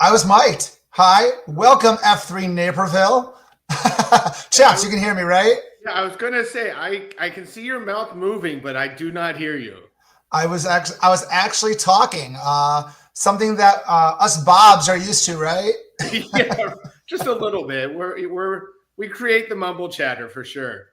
I was mic'd. Hi, welcome F3 Naperville. Chaps, you can hear me, right? Yeah, I was gonna say I can see your mouth moving, but I do not hear you. I was actually talking. Something that us Bobs are used to, right? Yeah, just a little bit. We create the mumble chatter for sure.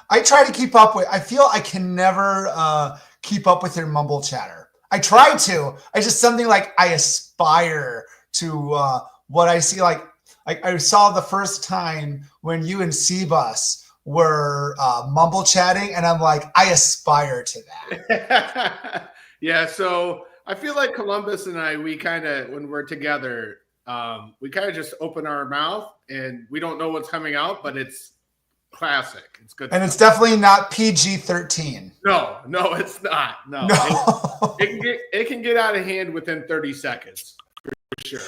I try to keep up with. I feel I can never keep up with your mumble chatter. I try to. I just something like I aspire to what I see. Like I saw the first time when you and Cbus were mumble chatting, and I'm like, I aspire to that. Yeah, so I feel like Columbus and I, we kind of when we're together, we kind of just open our mouth and we don't know what's coming out, but it's classic. It's good And it's stuff. definitely not PG-13. No, no, it's not. No, No. it can get out of hand within 30 seconds for sure.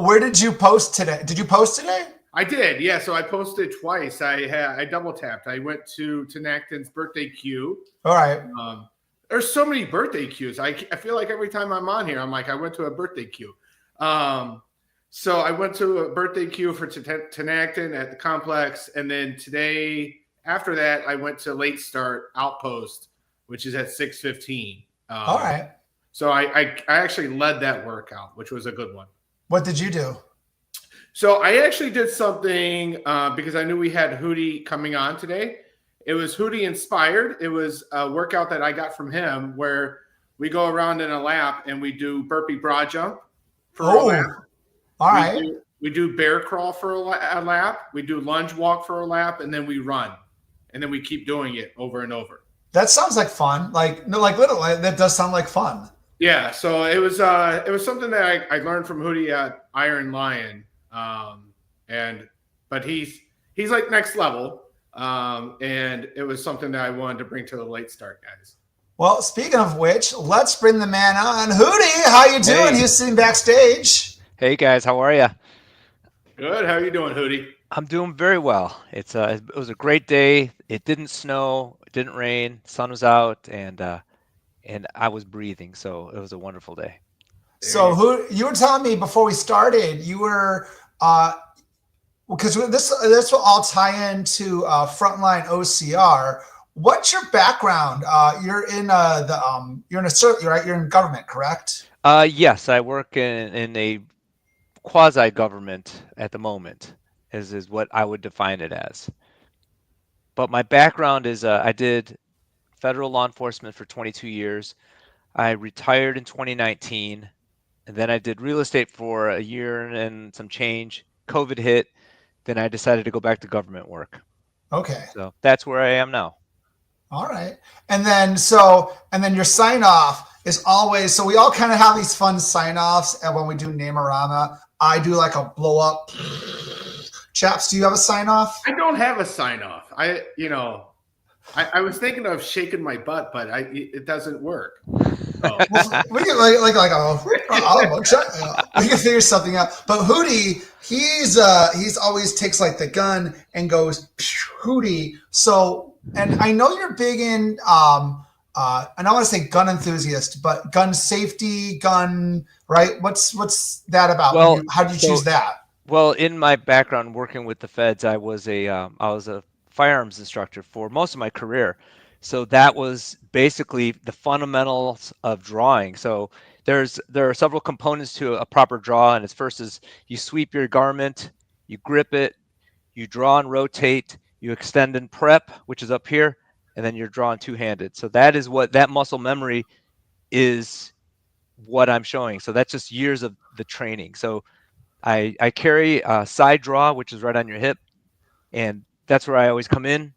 Where did you post today? Did you post today? I did, yeah. So I posted twice. I double tapped. I went to Tenacton's birthday queue. All right. There's so many birthday queues. I feel like every time I'm on here, I'm like, I went to a birthday queue. So I went to a birthday queue for Tenacton at the complex, and then today after that, I went to late start Outpost, which is at 6:15. All right. So I actually led that workout, which was a good one. What did you do? So I actually did something because I knew we had Hootie coming on today. It was Hootie inspired. It was a workout that I got from him where we go around in a lap and we do burpee broad jump for a lap. All right. We do bear crawl for a lap. We do lunge walk for a lap, and then we run, and then we keep doing it over and over. That sounds like fun. Like no, like literally, that does sound like fun. Yeah. So it was something that I learned from Hootie at Iron Lion, but he's like next level. And it was something that I wanted to bring to the late start guys. Well, speaking of which, let's bring the man on. Hootie, how you doing? Hey. He's sitting backstage. Hey guys, how are you? Good. How are you doing, Hootie? I'm doing very well. It was a great day. It didn't snow, it didn't rain, sun was out, and I was breathing, so it was a wonderful day. So you were telling me before we started, you were because this will all tie into Frontline OCR. What's your background? You're in you're in government, correct? Yes, I work in a quasi-government at the moment, is what I would define it as. But my background is I did federal law enforcement for 22 years. I retired in 2019, and then I did real estate for a year and some change. COVID hit, then I decided to go back to government work. Okay. So that's where I am now. All right. And then your sign off is always, so we all kind of have these fun sign offs. And when we do Namerama, I do like a blow up. Chaps, do you have a sign off? I don't have a sign off. I was thinking of shaking my butt, but it doesn't work. So. Well, we can we can figure something out. But Hootie, he's always takes like the gun and goes Hootie. So, and I know you're big in and I want to say gun enthusiast, but gun safety, right? What's that about? Well, how did you choose that? Well, in my background working with the feds, I was a firearms instructor for most of my career. So that was basically the fundamentals of drawing. So there are several components to a proper draw, and its first is you sweep your garment, you grip it, you draw and rotate, you extend and prep, which is up here, and then you're drawing two-handed. So that is what that muscle memory is, what I'm showing. So that's just years of the training. So I carry a side draw, which is right on your hip, and that's where I always come in,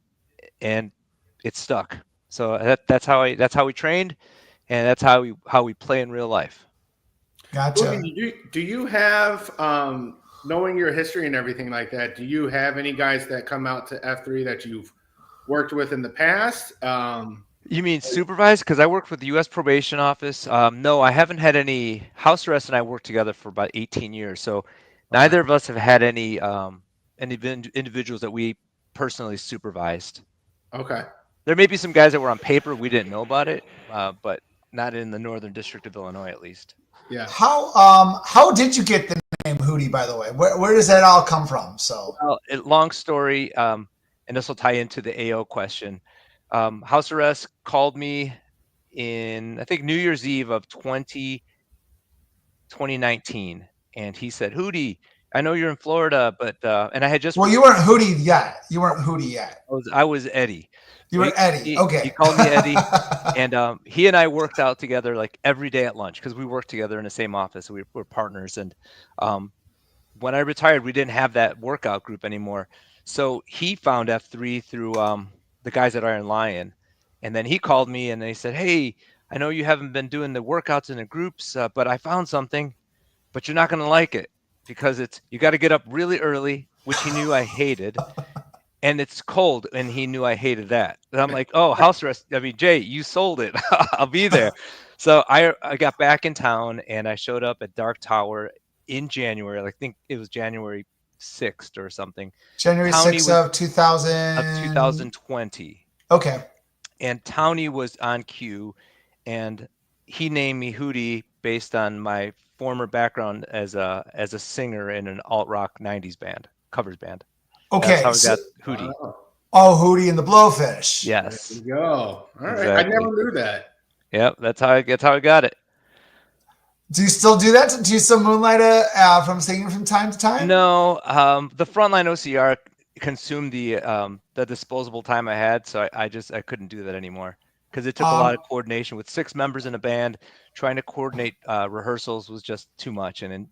and it's stuck. So that's how we trained, and that's how we play in real life. Gotcha. Do you have knowing your history and everything like that? Do you have any guys that come out to F3 that you've worked with in the past? You mean supervised? Because I worked with the U.S. Probation Office. No, I haven't had any. House arrest and I worked together for about 18 years, so neither of us have had any individuals that we personally supervised. Okay. There may be some guys that were on paper, we didn't know about it, but not in the Northern District of Illinois, at least. Yeah. How did you get the name Hootie, by the way? Where does that all come from? So Well, long story, and this will tie into the AO question. House Arrest called me in, I think, New Year's Eve of 2019, and he said, Hootie, I know you're in Florida, but and I had just you weren't Hootie yet. You weren't Hootie yet. I was Eddie. You were Eddie. Okay. He called me Eddie, and he and I worked out together like every day at lunch because we worked together in the same office. We were partners, and when I retired, we didn't have that workout group anymore. So he found F3 through the guys at Iron Lion, and then he called me and they said, "Hey, I know you haven't been doing the workouts in the groups, but I found something, but you're not going to like it because you got to get up really early," which he knew I hated. And it's cold, and he knew I hated that. And I'm like, oh, house arrest. I mean, Jay, you sold it. I'll be there. So I got back in town, and I showed up at Dark Tower in January. I think it was January 6th or something. January 6th of 2000... Of 2020. Okay. And Townie was on cue, and he named me Hootie based on my former background as a singer in an alt-rock 90s band, covers band. Okay. That's how we got Hootie. Oh, Hootie and the Blowfish. Yes. There you go. All right. Exactly. I never knew that. Yep, that's how I got it. Do you still do that? Do you still moonlight from singing from time to time? No, the Frontline OCR consumed the disposable time I had, so I couldn't do that anymore because it took a lot of coordination with 6 members in a band. Trying to coordinate rehearsals was just too much, and then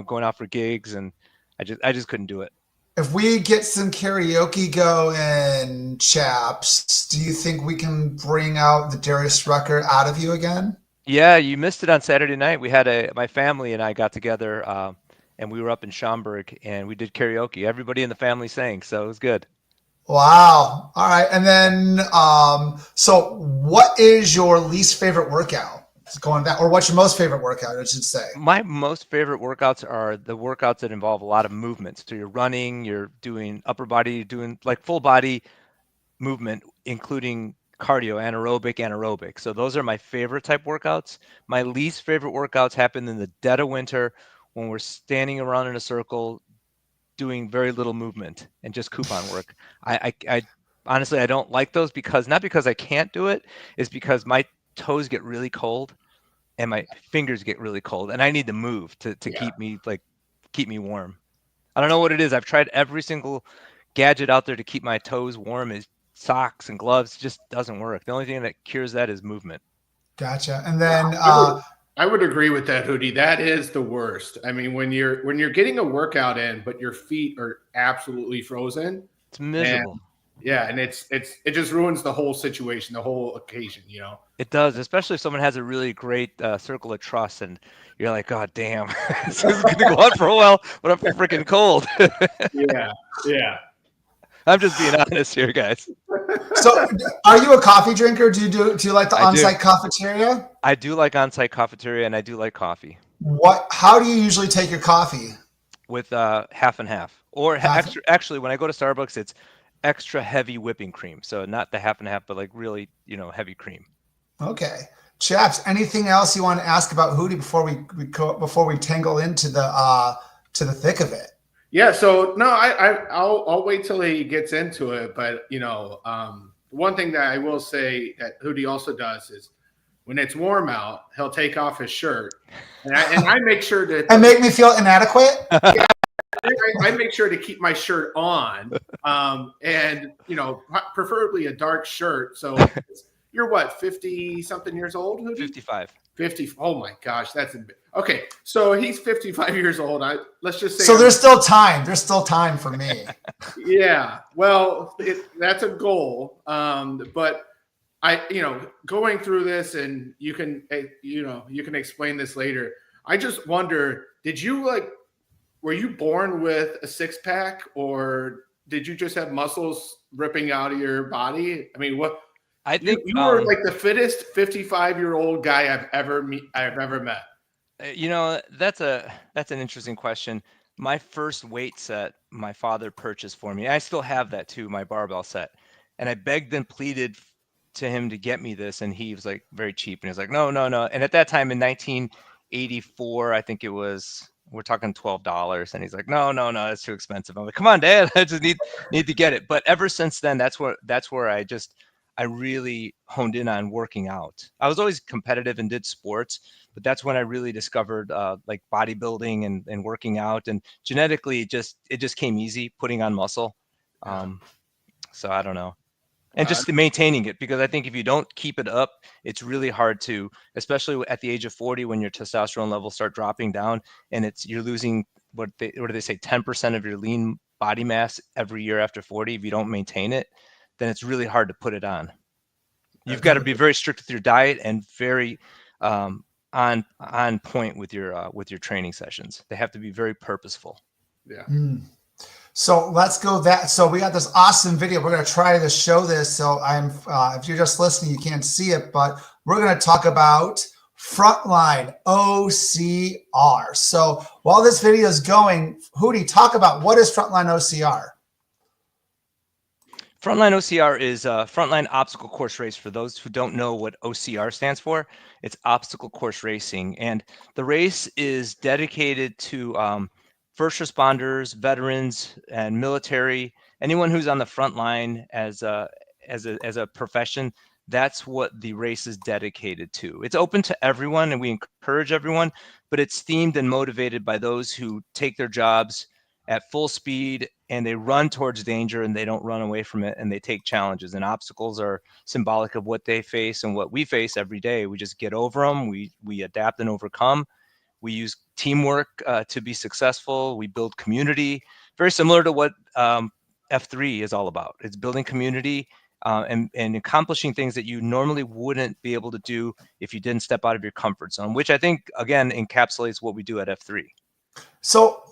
going out for gigs, and I just couldn't do it. If we get some karaoke going, Chaps, do you think we can bring out the Darius Rucker out of you again? Yeah, you missed it on Saturday night. We had my family and I got together, and we were up in Schaumburg, and we did karaoke. Everybody in the family sang, so it was good. Wow. All right. And then, so what is your least favorite workout? Going back, or what's your most favorite workout, I should say? My most favorite workouts are the workouts that involve a lot of movement. So you're running, you're doing upper body, you're doing like full body movement, including cardio, anaerobic. So those are my favorite type workouts. My least favorite workouts happen in the dead of winter when we're standing around in a circle doing very little movement and just coupon work. I honestly, I don't like those not because I can't do it, it's because my toes get really cold and my fingers get really cold, and I need to move to keep me warm. I don't know what it is. I've tried every single gadget out there to keep my toes warm. Is socks and gloves. It just doesn't work. The only thing that cures that is movement. Gotcha. And then I would agree with that, Hootie. That is the worst. I mean, when you're getting a workout in, but your feet are absolutely frozen, it's miserable. And it just ruins the whole situation, the whole occasion, It does, especially if someone has a really great circle of trust, and you're like, God damn, this is going to go on for a while, but I'm freaking cold. Yeah. I'm just being honest here, guys. So, are you a coffee drinker? Do you like the on-site cafeteria? I do like on-site cafeteria, and I do like coffee. How do you usually take your coffee? With half and half, or extra. Actually, when I go to Starbucks, it's extra heavy whipping cream. So not the half and half, but like really, heavy cream. Okay. Chaps, anything else you want to ask about Hootie before we tangle into the thick of it? Yeah. So no, I'll wait till he gets into it. But one thing that I will say that Hootie also does is when it's warm out, he'll take off his shirt, and I make sure to and make me feel inadequate. Yeah, I make sure to keep my shirt on, and preferably a dark shirt. So you're what, 50 something years old? Hootie? 55. 50. Oh my gosh, that's okay. So he's 55 years old. Let's just say. So there's still time. There's still time for me. Yeah. Well, that's a goal. But going through this, and you can explain this later. I just wonder, were you born with a 6-pack, or did you just have muscles ripping out of your body? I mean, what? I think you were like the fittest 55-year-old guy I've ever met. That's an interesting question. My first weight set, my father purchased for me. I still have that too, my barbell set. And I begged and pleaded to him to get me this, and he was like very cheap, and he was like, no. And at that time in 84. I think it was, we're talking $12. And he's like, no, that's too expensive. I'm like, come on, Dad, I just need to get it. But ever since then, that's where I really honed in on working out. I was always competitive and did sports, but that's when I really discovered like bodybuilding and working out, and genetically it just came easy putting on muscle. So I don't know. And just maintaining it, because I think if you don't keep it up, it's really hard to, especially at the age of 40, when your testosterone levels start dropping down, and you're losing what do they say, 10% of your lean body mass every year after 40. If you don't maintain it, then it's really hard to put it on. You've got to be very strict with your diet and very on point with your training sessions. They have to be very purposeful. Yeah. So let's go that. So we got this awesome video. We're going to try to show this. So if you're just listening, you can't see it, but we're going to talk about Frontline OCR. So while this video is going, Hootie, talk about what is Frontline OCR. Frontline OCR is Frontline Obstacle Course Race. For those who don't know what OCR stands for, it's Obstacle Course Racing. And the race is dedicated to first responders, veterans, and military, anyone who's on the front line as a profession. That's what the race is dedicated to. It's open to everyone, and we encourage everyone, but it's themed and motivated by those who take their jobs at full speed and they run towards danger, and they don't run away from it, and they take challenges. And obstacles are symbolic of what they face and what we face every day. We just get over them. We adapt and overcome. We use teamwork to be successful. We build community, very similar to what F3 is all about. It's building community and accomplishing things that you normally wouldn't be able to do if you didn't step out of your comfort zone, which I think, again, encapsulates what we do at F3. So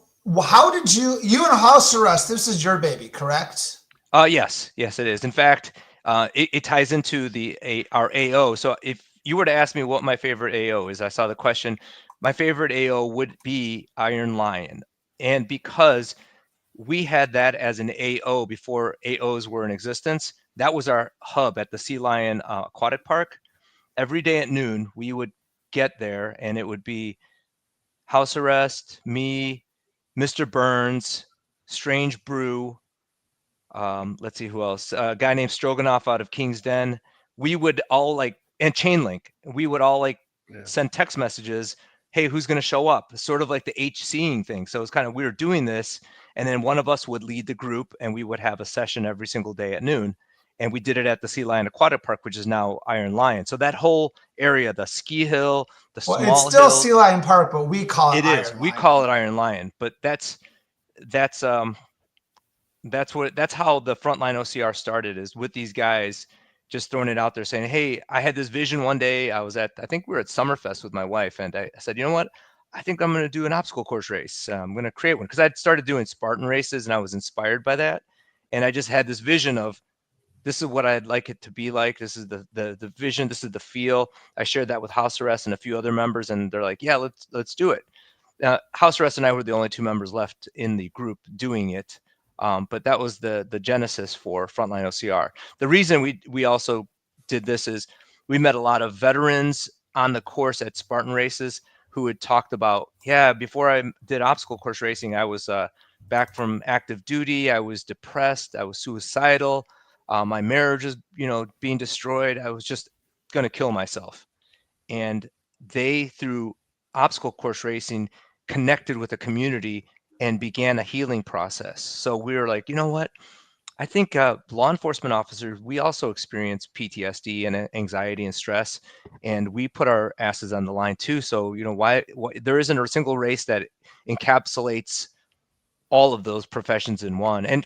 how did you and house arrest, this is your baby, correct? Yes, it is. In fact, it ties into our AO. So if you were to ask me what my favorite AO is, I saw the question. My favorite AO would be Iron Lion. And because we had that as an AO before AOs were in existence, that was our hub at the Sea Lion Aquatic Park. Every day at noon, we would get there, and it would be house arrest, me, Mr. Burns, Strange Brew, let's see who else, a guy named Stroganoff out of King's Den. We would all and Chainlink, we would all send text messages, hey, who's going to show up? Sort of like the HCing thing. So it's kind of, we were doing this, and then one of us would lead the group, and we would have a session every single day at noon. And we did it at the Sea Lion Aquatic Park, which is now Iron Lion. So that whole area, the ski hill, the small hill. It's still Sea Lion Park, but we call it Iron Lion. We call it Iron Lion, but that's how the Frontline OCR started, is with these guys just throwing it out there saying, hey, I had this vision one day. I think we were at Summerfest with my wife, and I said, you know what? I think I'm going to do an obstacle course race. I'm going to create one, because I'd started doing Spartan races and I was inspired by that. And I just had this vision of, this is what I'd like it to be like. This is the vision. This is the feel. I shared that with house arrest and a few other members, and they're like, yeah, let's do it. House arrest and I were the only two members left in the group doing it. But that was the genesis for Frontline OCR. The reason we also did this is we met a lot of veterans on the course at Spartan races who had talked about, yeah, before I did obstacle course racing, I was back from active duty. I was depressed. I was suicidal. My marriage is, being destroyed. I was just going to kill myself. And they, through obstacle course racing, connected with a community and began a healing process. So we were like, you know what? I think law enforcement officers, we also experience PTSD and anxiety and stress, and we put our asses on the line too. So, why there isn't a single race that encapsulates all of those professions in one. And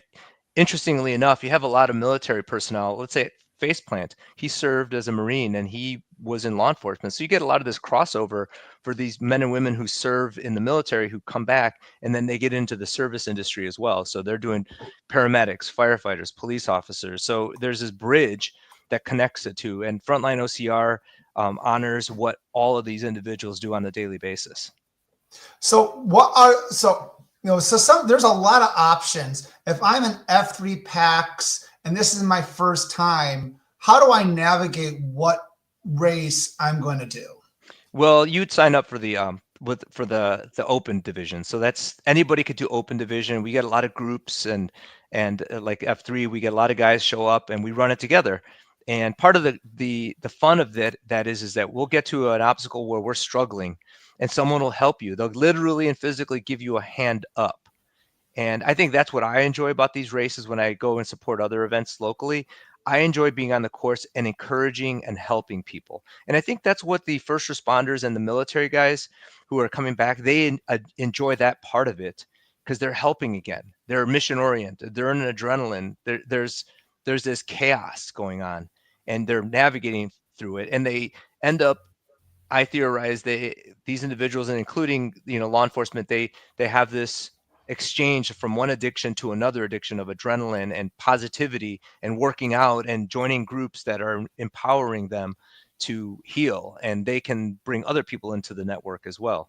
interestingly enough, you have a lot of military personnel. Let's say Faceplant, he served as a Marine and he was in law enforcement. So you get a lot of this crossover for these men and women who serve in the military, who come back and then they get into the service industry as well. So they're doing paramedics, firefighters, police officers. So there's this bridge that connects the two, and Frontline OCR honors what all of these individuals do on a daily basis. So there's a lot of options. If I'm an F3 PAX and this is my first time, how do I navigate what race I'm going to do? Well, you'd sign up for the for the open division. So that's anybody could do open division. We get a lot of groups and like F3, we get a lot of guys show up and we run it together. And part of the fun of that is that we'll get to an obstacle where we're struggling and someone will help you. They'll literally and physically give you a hand up. And I think that's what I enjoy about these races when I go and support other events locally. I enjoy being on the course and encouraging and helping people. And I think that's what the first responders and the military guys who are coming back, they enjoy that part of it because they're helping again. They're mission oriented. They're in an adrenaline. There's this chaos going on and they're navigating through it. And they end up, I theorize these individuals, and including law enforcement, they have this exchange from one addiction to another addiction of adrenaline and positivity and working out and joining groups that are empowering them to heal, and they can bring other people into the network as well.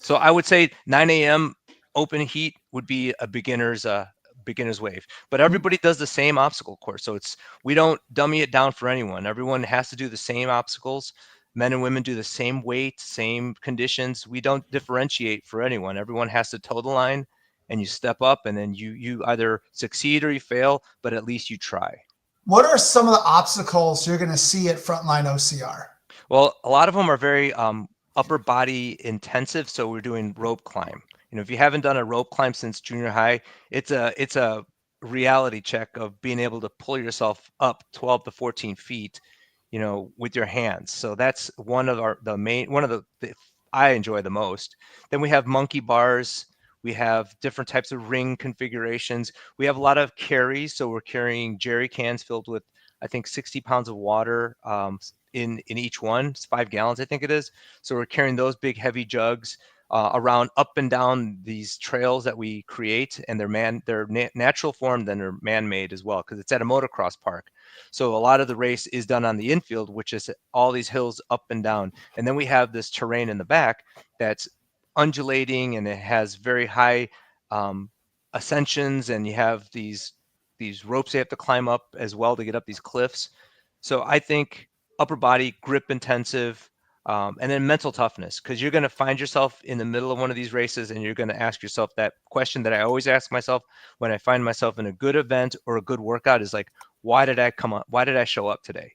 So I would say 9 a.m. open heat would be a beginner's wave, but everybody does the same obstacle course. So we don't dummy it down for anyone. Everyone has to do the same obstacles. Men and women do the same weight, same conditions. We don't differentiate for anyone. Everyone has to toe the line and you step up, and then you either succeed or you fail, but at least you try. What are some of the obstacles you're going to see at Frontline OCR? Well, a lot of them are very upper body intensive. So we're doing rope climb. If you haven't done a rope climb since junior high, it's a reality check of being able to pull yourself up 12 to 14 feet, with your hands. So that's one of the I enjoy the most. Then we have monkey bars. We have different types of ring configurations. We have a lot of carries. So we're carrying jerry cans filled with, I think, 60 pounds of water in each one. It's 5 gallons, I think it is. So we're carrying those big, heavy jugs around up and down these trails that we create, and they're natural form, then they're man-made as well, because it's at a motocross park. So a lot of the race is done on the infield, which is all these hills up and down. And then we have this terrain in the back that's undulating, and it has very high ascensions, and you have these ropes they have to climb up as well to get up these cliffs. So I think upper body grip intensive, and then mental toughness, because you're going to find yourself in the middle of one of these races and you're going to ask yourself that question that I always ask myself when I find myself in a good event or a good workout is like, why did I come up? Why did I show up today?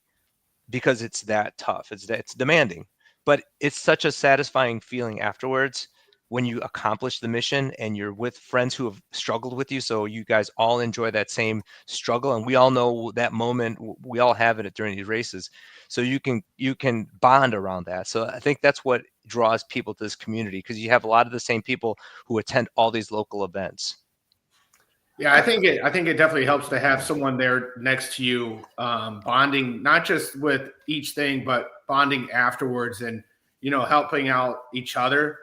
Because it's that tough. It's demanding, but it's such a satisfying feeling afterwards when you accomplish the mission and you're with friends who have struggled with you. So you guys all enjoy that same struggle. And we all know that moment. We all have it during these races. So you can bond around that. So I think that's what draws people to this community, because you have a lot of the same people who attend all these local events. Yeah, I think it definitely helps to have someone there next to you, bonding, not just with each thing, but bonding afterwards and, helping out each other.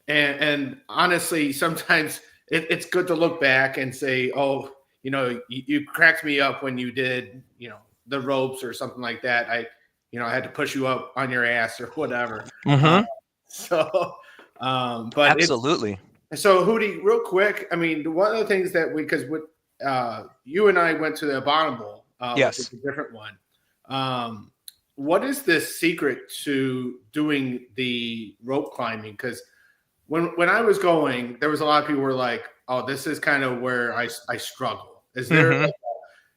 And honestly, sometimes it's good to look back and say, oh, you cracked me up when you did, the ropes or something like that. I had to push you up on your ass or whatever. But Absolutely. So Hootie, real quick, I mean, one of the things that because you and I went to the Abominable, yes, which is a different one. What is the secret to doing the rope climbing? Because when I was going, there was a lot of people who were like, "Oh, this is kind of where I struggle." Is there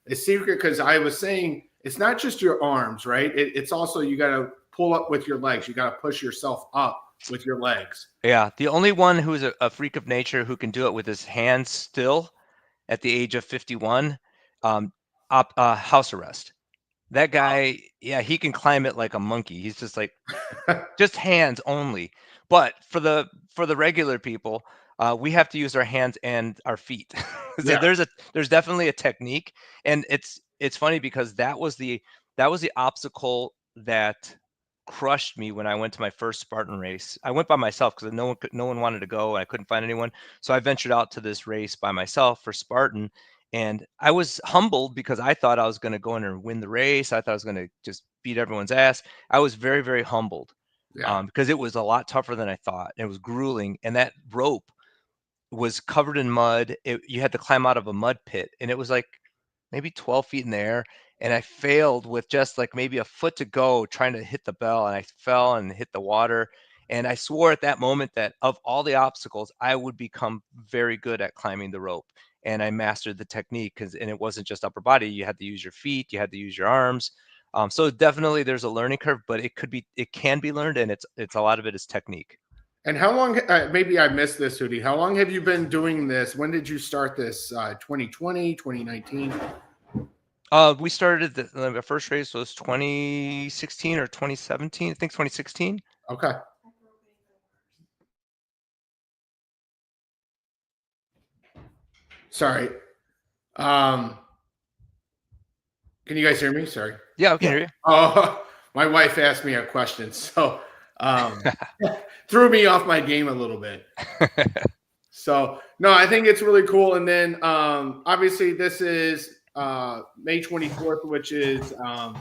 a secret? Because I was saying it's not just your arms, right? It's also you got to pull up with your legs. You got to push yourself up with your legs. Yeah, the only one who's a freak of nature who can do it with his hands still at the age of 51, house arrest. That guy, yeah, he can climb it like a monkey. He's just like, just hands only. But for the regular people, we have to use our hands and our feet. So there's definitely a technique, and it's funny because that was the obstacle that crushed me when I went to my first Spartan race. I went by myself because no one wanted to go. I couldn't find anyone, so I ventured out to this race by myself for Spartan. And I was humbled because I thought I was going to go in and win the race. I thought I was going to just beat everyone's ass. I was very, very humbled because it was a lot tougher than I thought. It was grueling. And that rope was covered in mud. You had to climb out of a mud pit. And it was like maybe 12 feet in the air. and I failed with just like maybe a foot to go trying to hit the bell, and I fell and hit the water. And I swore at that moment that of all the obstacles, I would become very good at climbing the rope. And I mastered the technique and it wasn't just upper body. You had to use your feet, you had to use your arms. So definitely there's a learning curve, but it can be learned, and it's a lot of it is technique. And how long, maybe I missed this, Hootie. How long have you been doing this? When did you start this? 2020, 2019? We started the first race was 2016 or 2017. I think 2016. Okay. Sorry. Can you guys hear me? Sorry. Yeah, I can hear you. Oh, my wife asked me a question, so threw me off my game a little bit. So no, I think it's really cool. And then obviously this is May 24th, which is the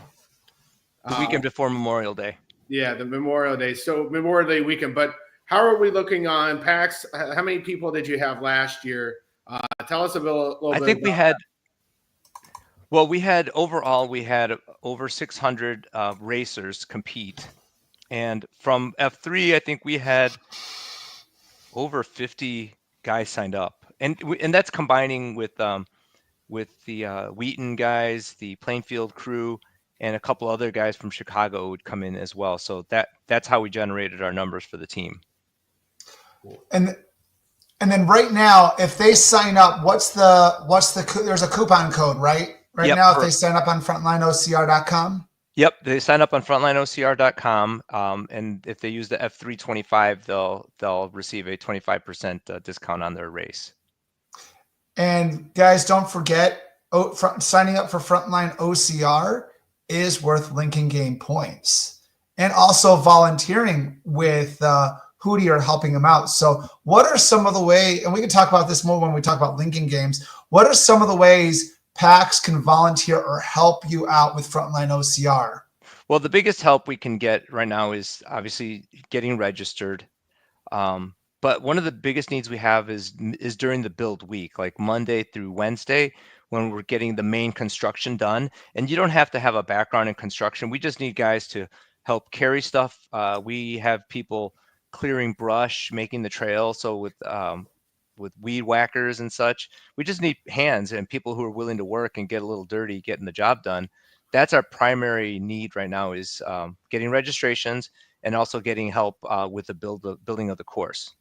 weekend before Memorial Day. Yeah, the Memorial Day. So Memorial Day weekend. But how are we looking on PAX? How many people did you have last year? Tell us a little bit. I think we had. Well, we had over 600 racers compete, and from F3, I think we had over 50 guys signed up, and that's combining with the Wheaton guys, the Plainfield crew, and a couple other guys from Chicago would come in as well. So that's how we generated our numbers for the team. And then right now, if they sign up, what's the there's a coupon code, right? Right now, if they sign up on frontlineocr.com. Yep, they sign up on frontlineocr.com, and if they use the F325, they'll receive a 25% discount on their race. And guys, don't forget, signing up for Frontline OCR is worth linking game points, and also volunteering with Hootie or helping them out. So what are some of the ways, and we can talk about this more when we talk about linking games, what are some of the ways PAX can volunteer or help you out with Frontline OCR? Well, the biggest help we can get right now is obviously getting registered. But one of the biggest needs we have is during the build week, like Monday through Wednesday, when we're getting the main construction done. And you don't have to have a background in construction. We just need guys to help carry stuff. We have people clearing brush, making the trail. So with weed whackers and such, we just need hands and people who are willing to work and get a little dirty, getting the job done. That's our primary need right now, is getting registrations and also getting help with the building of the course.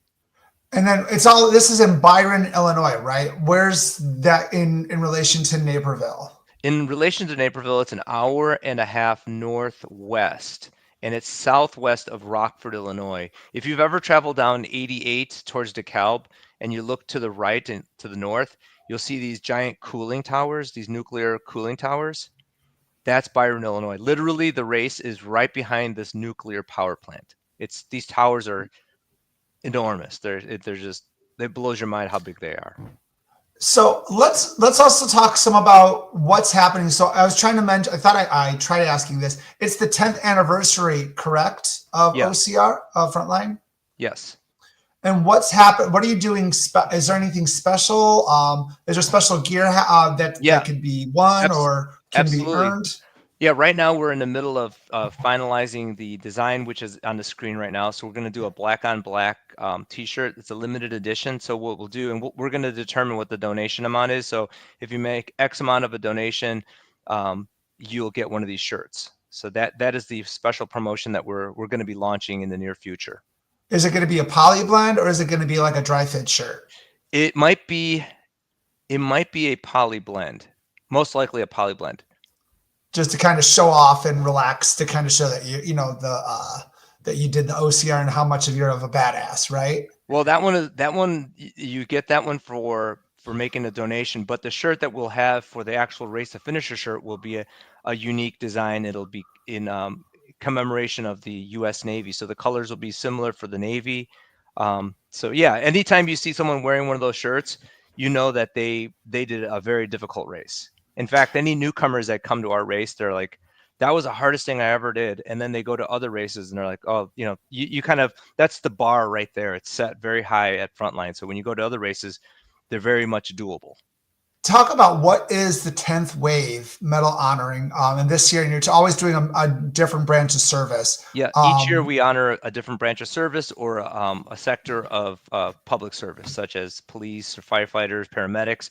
And then this is in Byron, Illinois, right? Where's that in relation to Naperville? In relation to Naperville, it's an hour and a half northwest, and it's southwest of Rockford, Illinois. If you've ever traveled down 88 towards DeKalb and you look to the right and to the north, you'll see these giant cooling towers, these nuclear cooling towers. That's Byron, Illinois. Literally, the race is right behind this nuclear power plant. These towers are enormous. It blows your mind how big they are. So let's also talk some about what's happening. So I was trying to mention, I thought I tried asking this. It's the 10th anniversary, correct, of OCR, Frontline? Yes. And what's happened? What are you doing? Is there anything special? Is there special gear that could be won or can be earned? Yeah, right now we're in the middle of finalizing the design, which is on the screen right now. So we're going to do a black on black t-shirt. It's a limited edition. So what we'll do, and we're going to determine what the donation amount is. So if you make X amount of a donation, you'll get one of these shirts. So that is the special promotion that we're going to be launching in the near future. Is it going to be a poly blend, or is it going to be like a dry fit shirt? It might be a poly blend, most likely a poly blend. Just to kind of show off and relax, to kind of show that that you did the OCR and how much of you're of a badass, right? Well, that one you get that one for making a donation, but the shirt that we'll have for the actual race to finisher shirt will be a unique design. It'll be in commemoration of the U.S. Navy, so the colors will be similar for the Navy. So yeah, anytime you see someone wearing one of those shirts, you know that they did a very difficult race. In fact, any newcomers that come to our race, they're like, that was the hardest thing I ever did. And then they go to other races and they're like, oh, you kind of, that's the bar right there. It's set very high at Frontline. So when you go to other races, they're very much doable. talk about what is the 10th wave medal honoring. And this year, and you're always doing a different branch of service. Yeah, each year we honor a different branch of service or a sector of public service, such as police or firefighters, paramedics.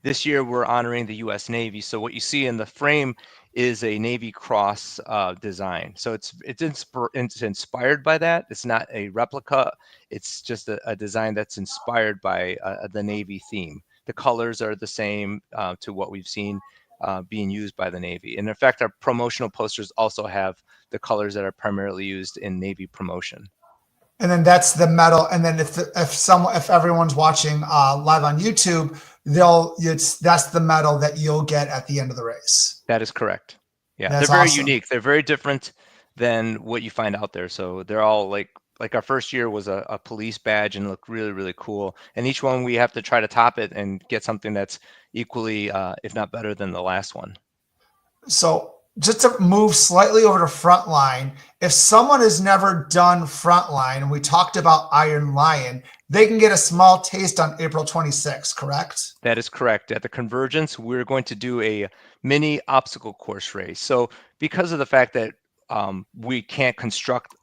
This year we're honoring the U.S. Navy. So what you see in the frame is a Navy cross design. So it's inspired by that. It's not a replica. It's just a design that's inspired by the Navy theme. The colors are the same to what we've seen being used by the Navy. And in fact, our promotional posters also have the colors that are primarily used in Navy promotion. And then that's the medal. And then if everyone's watching live on YouTube, that's the medal that you'll get at the end of the race. That is correct. Yeah, That's they're very awesome. unique. They're very different than what you find out there. So they're all like our first year was a police badge and looked really, really cool. And each one we have to try to top it and get something that's equally, if not better than the last one. So just to move slightly over to Frontline, if someone has never done Frontline, and we talked about Iron Lion, they can get a small taste on April 26th, correct? That is correct. At the Convergence, we're going to do a mini obstacle course race. So because of the fact that we can't construct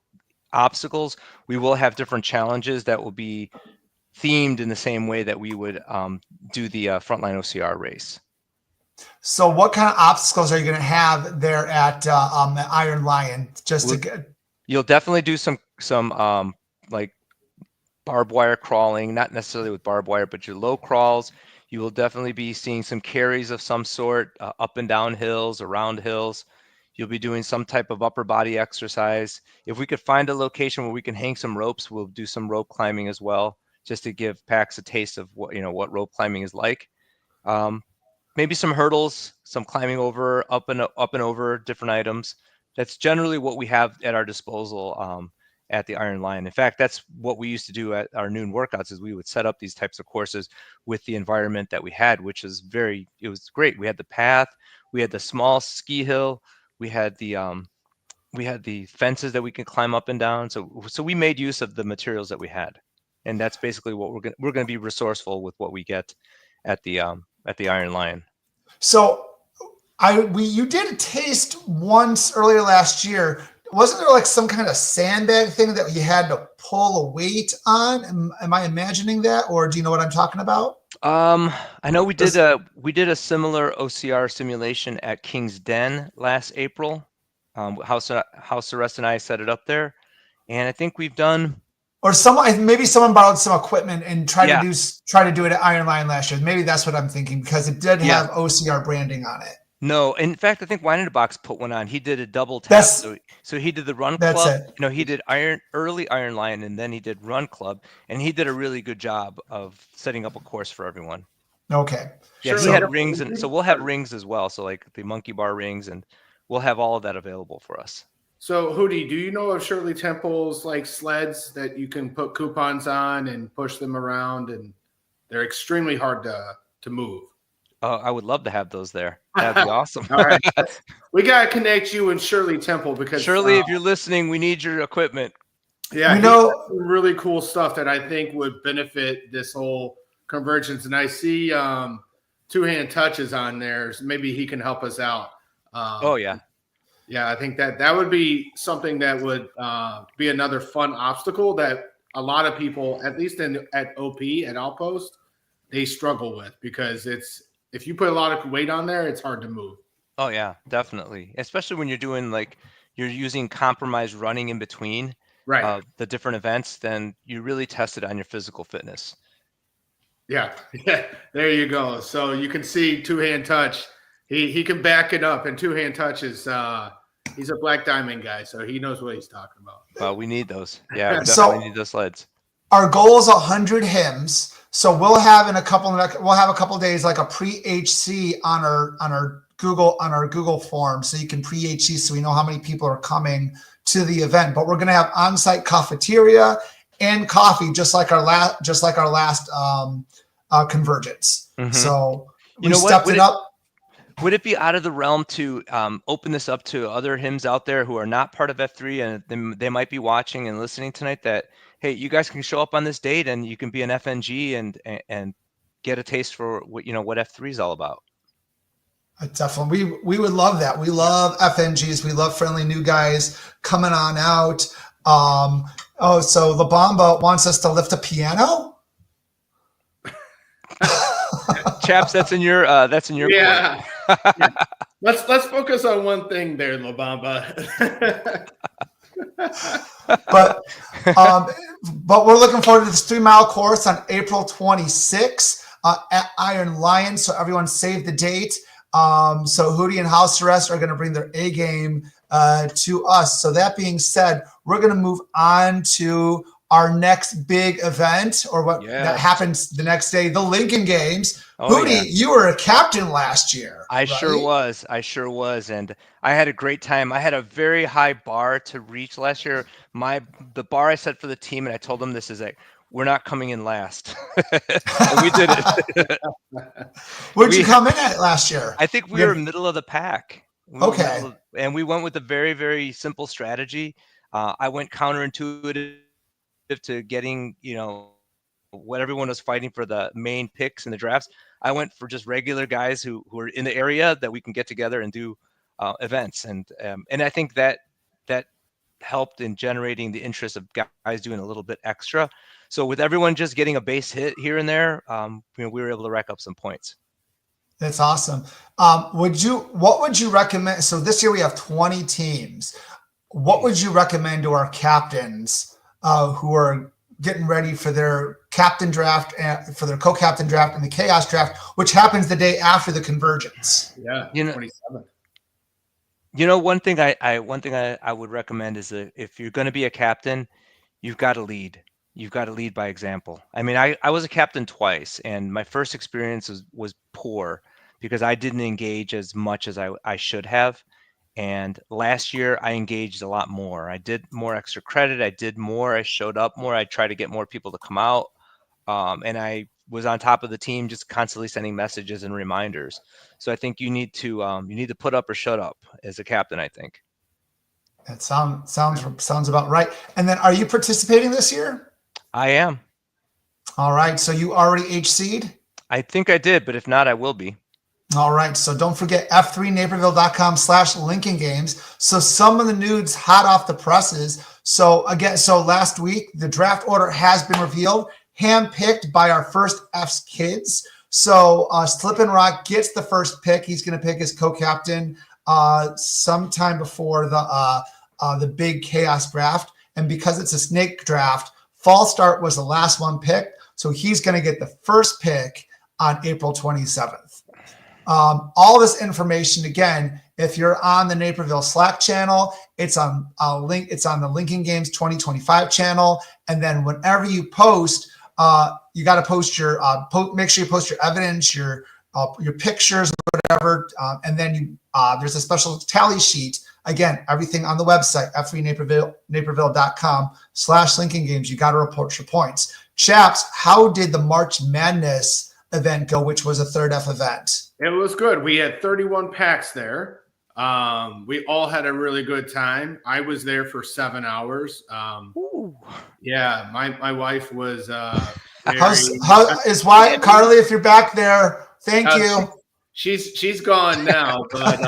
obstacles, we will have different challenges that will be themed in the same way that we would do the Frontline OCR race. So what kind of obstacles are you going to have there at the Iron Lion? You'll definitely do some like barbed wire crawling, not necessarily with barbed wire, but your low crawls. You will definitely be seeing some carries of some sort, up and down hills, around hills. You'll be doing some type of upper body exercise. If we could find a location where we can hang some ropes, we'll do some rope climbing as well, just to give PAX a taste of what rope climbing is like. Maybe some hurdles, some climbing over, up and over different items. That's generally what we have at our disposal at the Iron Lion. In fact, that's what we used to do at our noon workouts, is we would set up these types of courses with the environment that we had, which is it was great. We had the path, we had the small ski hill, we had the fences that we could climb up and down. So we made use of the materials that we had, and that's basically what we're going to be resourceful with what we get at the Iron Lion. So you did a taste once earlier last year. Wasn't there like some kind of sandbag thing that you had to pull a weight on? Am I imagining that, or do you know what I'm talking about? I know we did a similar OCR simulation at King's Den last April. House Arrest and I set it up there, and I think we've done. Or maybe someone borrowed some equipment and tried to do it at Iron Lion last year. Maybe that's what I'm thinking, because it did have OCR branding on it. No, in fact, I think Wine in a Box put one on. He did a double tap. So he did the Run Club. He did early Iron Lion, and then he did Run Club, and he did a really good job of setting up a course for everyone. Okay. Yeah, he had rings, and so we'll have rings as well. So like the monkey bar rings, and we'll have all of that available for us. So, Hootie, do you know of Shirley Temple's like sleds that you can put coupons on and push them around, and they're extremely hard to move? I would love to have those there. That'd be awesome. All right. We got to connect you and Shirley Temple, because Shirley, if you're listening, we need your equipment. Yeah, you know, some really cool stuff that I think would benefit this whole Convergence. And I see Two Hand Touches on there. So maybe he can help us out. Yeah, I think that would be something that would be another fun obstacle that a lot of people, at least at OP, at Outpost, they struggle with, because if you put a lot of weight on there, it's hard to move. Oh yeah, definitely. Especially when you're using compromised running in between the different events, then you really test it on your physical fitness. Yeah, there you go. So you can see Two Hand Touch. He can back it up, and Two Hand Touch is he's a Black Diamond guy, so he knows what he's talking about. Well, we need those. Yeah, we definitely need those sleds. Our goal is 100 HIMs. So we'll have a couple days like a pre-HC on our Google form, so you can pre-HC, so we know how many people are coming to the event. But we're going to have on-site cafeteria and coffee, just like our last Convergence. Mm-hmm. So we stepped it up. Would it be out of the realm to open this up to other HIMs out there who are not part of F3, and they might be watching and listening tonight, that, hey, you guys can show up on this date and you can be an FNG and get a taste for what what F3 is all about. Definitely, we would love that. We love FNGs. We love friendly new guys coming on out. So La Bamba wants us to lift a piano. Chaps, that's in your yeah. Yeah. Let's focus on one thing there, La Bamba. But we're looking forward to this 3-mile course on April 26th at Iron Lion. So everyone save the date. So Hootie and House Arrest are going to bring their A game to us. So that being said, we're going to move on to our next big event, or what that happens the next day, the Lincoln Games. Hootie, you were a captain last year. I sure was. And I had a great time. I had a very high bar to reach last year. The bar I set for the team, and I told them this is we're not coming in last. And we did it. Where'd you come in at last year? I think we were middle of the pack. And we went with a very, very simple strategy. I went counterintuitive to getting, what everyone was fighting for the main picks in the drafts. I went for just regular guys who are in the area that we can get together and do events. And I think that helped in generating the interest of guys doing a little bit extra. So with everyone just getting a base hit here and there, we were able to rack up some points. That's awesome. What would you recommend? So this year we have 20 teams. What would you recommend to our captains who are getting ready for their captain draft and for their co-captain draft and the chaos draft, which happens the day after the convergence? Yeah, 27th. One thing I would recommend is that if you're going to be a captain, you've got to lead. You've got to lead by example. I mean, I was a captain twice, and my first experience was poor because I didn't engage as much as I should have. And last year I engaged a lot more. I did more extra credit. I did more. I showed up more. I tried to get more people to come out. And I was on top of the team, just constantly sending messages and reminders. So I think you need to put up or shut up as a captain, I think. That sounds about right. And then, are you participating this year? I am. All right. So you already HC'd? I think I did, but if not, I will be. All right. So don't forget f3naperville.com/Lincoln Games. So some of the news hot off the presses. So last week, the draft order has been revealed, handpicked by our first F's kids. So Slip and Rock gets the first pick. He's going to pick his co-captain sometime before the big chaos draft. And because it's a snake draft, Fall Start was the last one picked. So he's going to get the first pick on April 27th. All this information, again, if you're on the Naperville Slack channel, it's on a link. It's on the Lincoln Games 2025 channel. And then whenever you post, you got to post your make sure you post your evidence, your pictures, whatever. And then there's a special tally sheet. Again, everything on the website, f3naperville.com/Lincoln Games. You got to report your points. Chaps, how did the March Madness event go, which was a third F event? It was good. We had 31 packs there. We all had a really good time. I was there for 7 hours. Yeah, my wife was Carly, if you're back there, thank you. She's gone now, but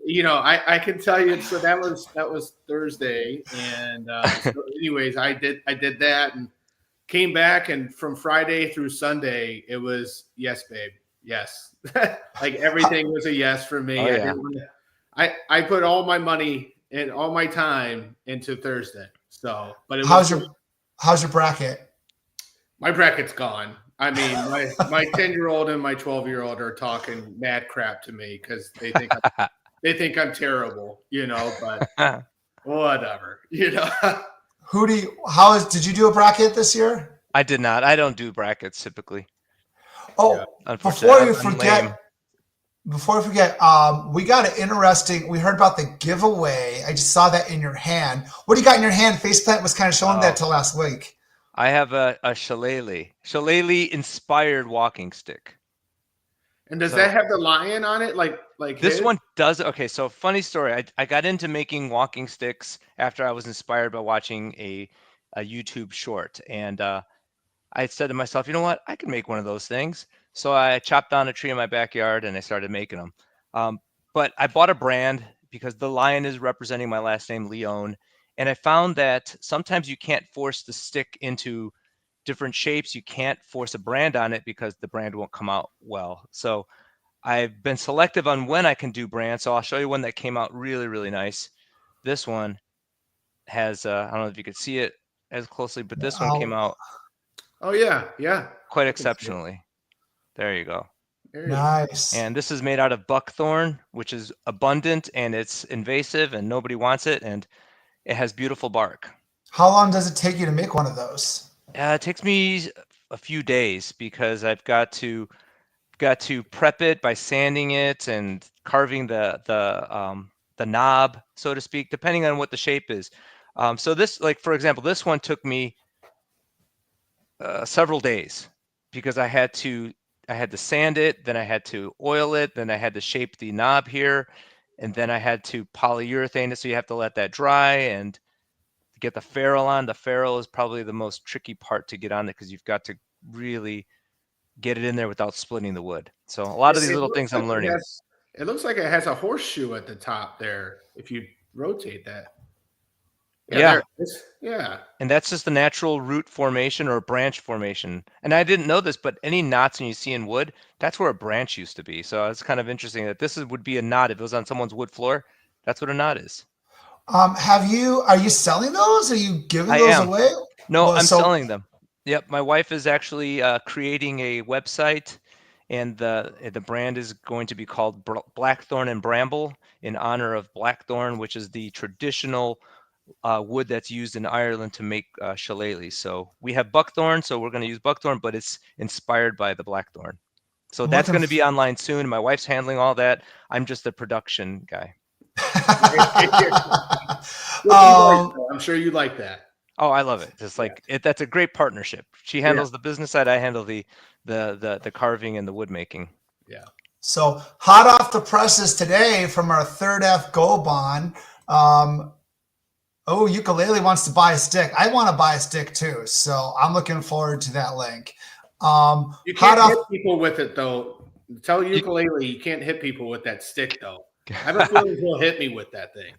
I can tell you. So that was Thursday, and so anyways, I did that and came back, and from Friday through Sunday, it was yes, babe. Yes. Like everything was a yes for me. I put all my money and all my time into Thursday. So, but how's your bracket? My bracket's gone. I mean, my 10-year-old and my 12-year-old are talking mad crap to me because they think I'm terrible, but whatever, Hootie, did you do a bracket this year? I did not. I don't do brackets typically. Oh, yeah. Before we forget, we got we heard about the giveaway. I just saw that in your hand. What do you got in your hand? Faceplant was kind of showing that till last week. I have a shillelagh inspired walking stick. And does that have the lion on it? Like this one does. Okay, so funny story. I got into making walking sticks after I was inspired by watching a YouTube short, and I said to myself, you know what? I can make one of those things. So I chopped down a tree in my backyard and I started making them. But I bought a brand because the lion is representing my last name, Leone. And I found that sometimes you can't force the stick into different shapes. You can't force a brand on it because the brand won't come out well. So I've been selective on when I can do brands. So I'll show you one that came out really, really nice. This one has, I don't know if you could see it as closely, but this one came out Oh yeah. quite exceptionally. There you go. Nice. And this is made out of buckthorn, which is abundant and it's invasive and nobody wants it. And it has beautiful bark. How long does it take you to make one of those? It takes me a few days because I've got to prep it by sanding it and carving the knob, so to speak, depending on what the shape is. So this, like for example, this one took me several days because I had to sand it, then I had to oil it, then I had to shape the knob here, and then I had to polyurethane it. So you have to let that dry and to get the ferrule on. The ferrule is probably the most tricky part to get on there because you've got to really get it in there without splitting the wood. So a lot of these little things I'm learning. It looks like it has a horseshoe at the top there if you rotate that. Yeah. Yeah. And that's just the natural root formation or branch formation. And I didn't know this, but any knots you see in wood, that's where a branch used to be. So it's kind of interesting that would be a knot. If it was on someone's wood floor, that's what a knot is. Are you selling those? Are you giving those away? No, I'm selling them. Yep. My wife is actually creating a website, and the brand is going to be called Blackthorn and Bramble in honor of blackthorn, which is the traditional wood that's used in Ireland to make shillelagh. So we have buckthorn, so we're going to use buckthorn, but it's inspired by the blackthorn. So that's going to be online soon. My wife's handling all that. I'm just the production guy. I'm sure you like that. Oh, I love it. Just like it. That's a great partnership. She handles the business side. I handle the carving and the wood making. Yeah. So hot off the presses today from our third F Gobon. Ukulele wants to buy a stick. I want to buy a stick too. So I'm looking forward to that link. You can't hit people with it though. Tell Ukulele you can't hit people with that stick though. I have a feeling he'll hit me with that thing.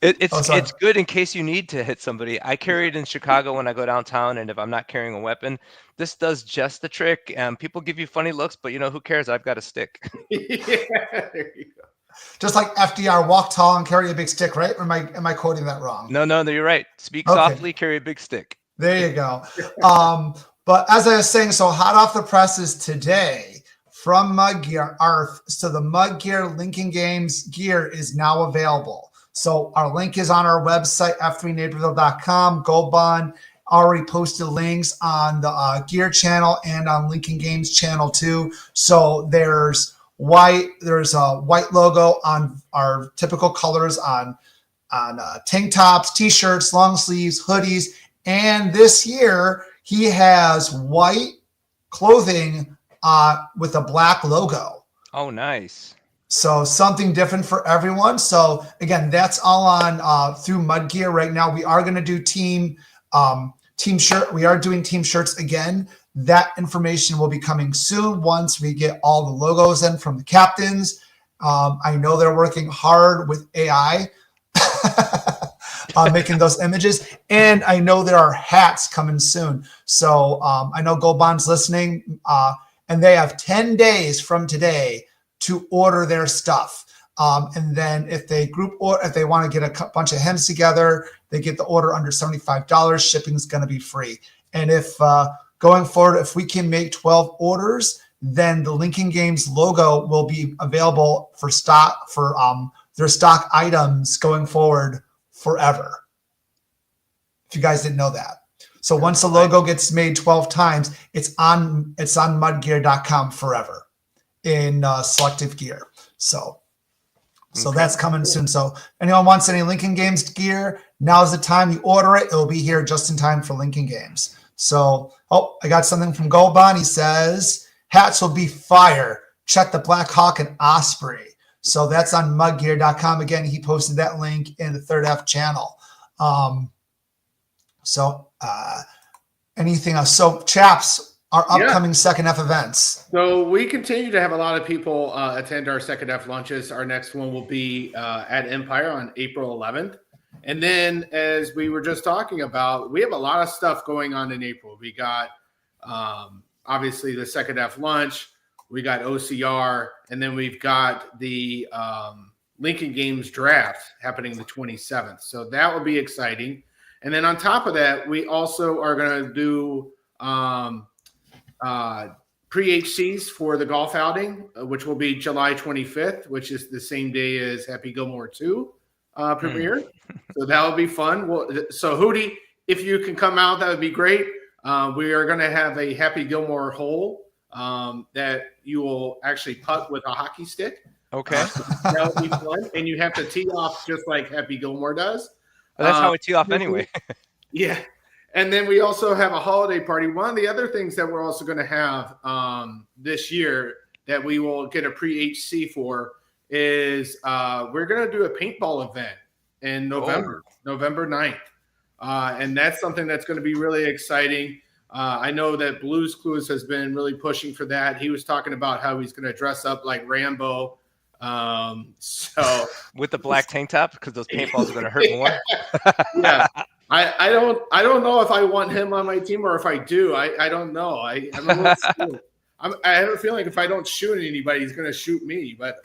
It's good in case you need to hit somebody. I carry it in Chicago when I go downtown, and if I'm not carrying a weapon, this does just the trick. People give you funny looks, but who cares? I've got a stick. Yeah, there you go. Just like FDR, walk tall and carry a big stick, right? Or am I quoting that wrong? No, you're right. Speak softly, carry a big stick. There you go. But as I was saying, so hot off the presses today from Mud Gear, so the Mud Gear Lincoln Games gear is now available. So our link is on our website, f3naperville.com. Goldbond already posted links on the gear channel and on Lincoln Games channel too. So there's a white logo on our typical colors on tank tops, t-shirts, long sleeves, hoodies, and this year he has white clothing with a black logo. Oh, nice. So something different for everyone. So again, that's all on through Mud Gear right now. We are going to do team shirt. We are doing team shirts again. That information will be coming soon once we get all the logos in from the captains. I know they're working hard with AI making those images. And I know there are hats coming soon. So I know Goldbond's listening and they have 10 days from today to order their stuff. And then if they if they want to get a bunch of hems together, they get the order under $75. Shipping is going to be free. And if going forward, if we can make 12 orders, then the Lincoln Games logo will be available for stock for their stock items going forward forever. If you guys didn't know that. So once the logo gets made 12 times, it's on mudgear.com forever in selective gear. So that's coming soon. So anyone wants any Lincoln Games gear, now's the time you order it. It'll be here just in time for Lincoln Games. So, I got something from Goldbond. He says, hats will be fire. Check the Black Hawk and Osprey. So that's on mudgear.com. Again, he posted that link in the Third F channel. So anything else? So Chaps, our upcoming second F events. So we continue to have a lot of people attend our second F lunches. Our next one will be at Empire on April 11th. And then, as we were just talking about, we have a lot of stuff going on in April. We got obviously the second F lunch, we got OCR, and then we've got the Lincoln Games draft happening the 27th. So that will be exciting. And then on top of that, we also are going to do pre-HCs for the golf outing, which will be July 25th, which is the same day as Happy Gilmore 2 premiere. So that will be fun. Well, so Hootie, if you can come out, that would be great. We are going to have a Happy Gilmore hole that you will actually putt with a hockey stick. Okay. That would be fun. And you have to tee off just like Happy Gilmore does. Well, that's how we tee off anyway. Yeah. And then we also have a holiday party. One of the other things that we're also going to have this year that we will get a pre-HC for is we're going to do a paintball event in November, November 9th. And that's something that's going to be really exciting. I know that Blues Clues has been really pushing for that. He was talking about how he's going to dress up like Rambo. So with the black tank top, because those paintballs are going to hurt more. Yeah. I don't know if I want him on my team or if I do. I don't know. I have a feeling if I don't shoot anybody, he's going to shoot me. But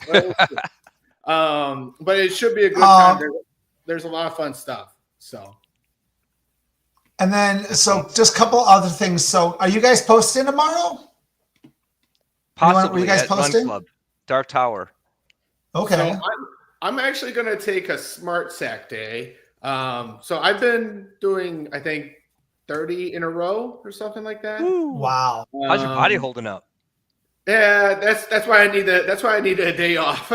it should be a good time. There's a lot of fun stuff. So. And then, so just a couple other things. So, are you guys posting tomorrow? Possibly. Were you guys posting? Run Club, Dark Tower. Okay. So I'm actually going to take a smart sack day. So I've been doing, I think, 30 in a row or something like that. Ooh. Wow. How's your body holding up? Yeah, that's why I need a day off.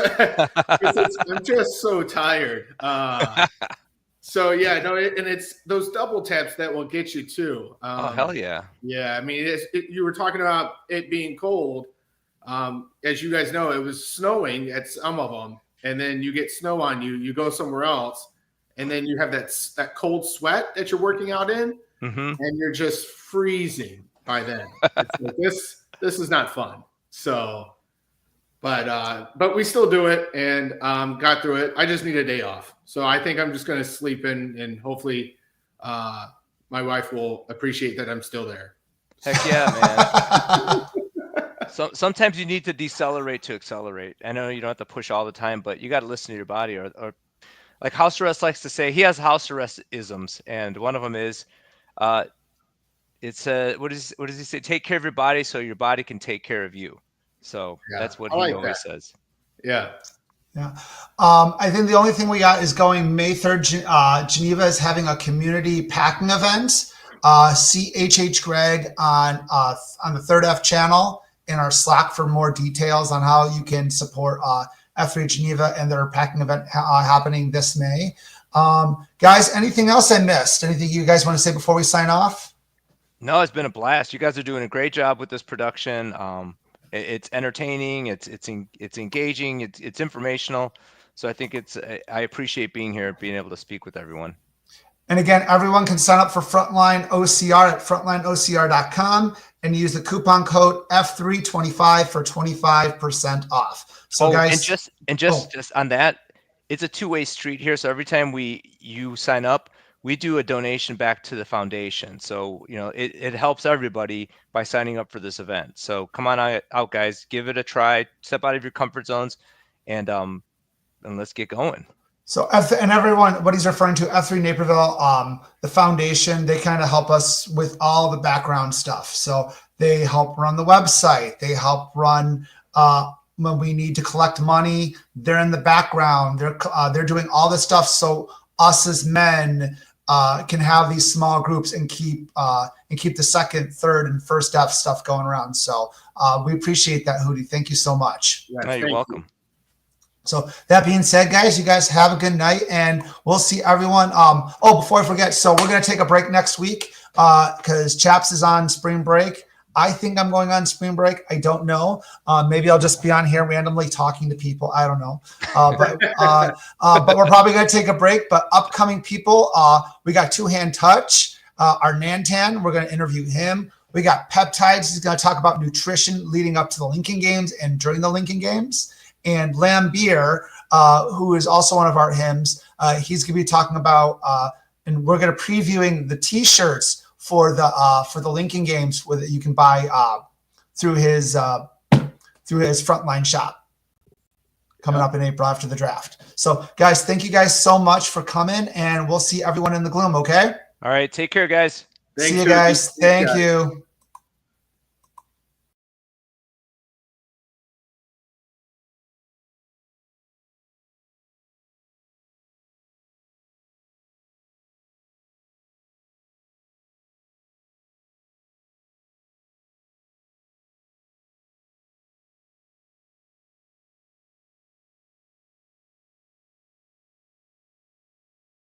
I'm just so tired. So yeah, no, and it's those double taps that will get you too. Oh hell yeah! Yeah, I mean, you were talking about it being cold. As you guys know, it was snowing at some of them, and then you get snow on you. You go somewhere else, and then you have that cold sweat that you're working out in, and you're just freezing by then. It's like, this is not fun. So, but we still do it and got through it. I just need a day off. So I think I'm just going to sleep in, and hopefully my wife will appreciate that I'm still there. Heck yeah, man. So sometimes you need to decelerate to accelerate. I know you don't have to push all the time, but you got to listen to your body. Or like House Arrest likes to say, he has house arrest isms, and one of them is, it's what does he say? Take care of your body so your body can take care of you. So that's what he always says. Yeah. Yeah. I think the only thing we got is going May 3rd. Geneva is having a community packing event. See HH Greg on the Third F channel in our Slack for more details on how you can support F3 Geneva and their packing event happening this May. Guys, anything else I missed? Anything you guys want to say before we sign off? No, it's been a blast. You guys are doing a great job with this production. It's entertaining. It's engaging. It's informational. So I think I appreciate being here, being able to speak with everyone. And again, everyone can sign up for Frontline OCR at frontlineocr.com and use the coupon code F325 for 25% off. So guys, just on that, it's a two-way street here. So every time you sign up, we do a donation back to the foundation. So, it helps everybody by signing up for this event. So come on out, guys, give it a try, step out of your comfort zones, and let's get going. So and everyone, what he's referring to, F3 Naperville, the foundation, they kind of help us with all the background stuff. So they help run the website. They help run when we need to collect money. They're in the background. They're doing all this stuff. So us as men can have these small groups and keep the second, third, and first F stuff going around. So we appreciate that, Hootie. Thank you so much. Yes, no, you're welcome. So that being said, guys, you guys have a good night, and we'll see everyone. Before I forget, so we're going to take a break next week because Chaps is on spring break. I think I'm going on spring break. I don't know. Maybe I'll just be on here randomly talking to people. I don't know. But we're probably going to take a break. But upcoming people, we got Two Hand Touch. our Nantan. We're going to interview him. We got Peptides. He's going to talk about nutrition leading up to the Lincoln Games and during the Lincoln Games. And Lambeer, who is also one of our HIMs, he's going to be talking about, and we're going to previewing the T-shirts for the Lincoln Games that you can buy through his Frontline shop coming up in April after the draft. So, guys, thank you guys so much for coming, and we'll see everyone in the gloom. Okay. All right. Take care, guys. See you guys. Thank you.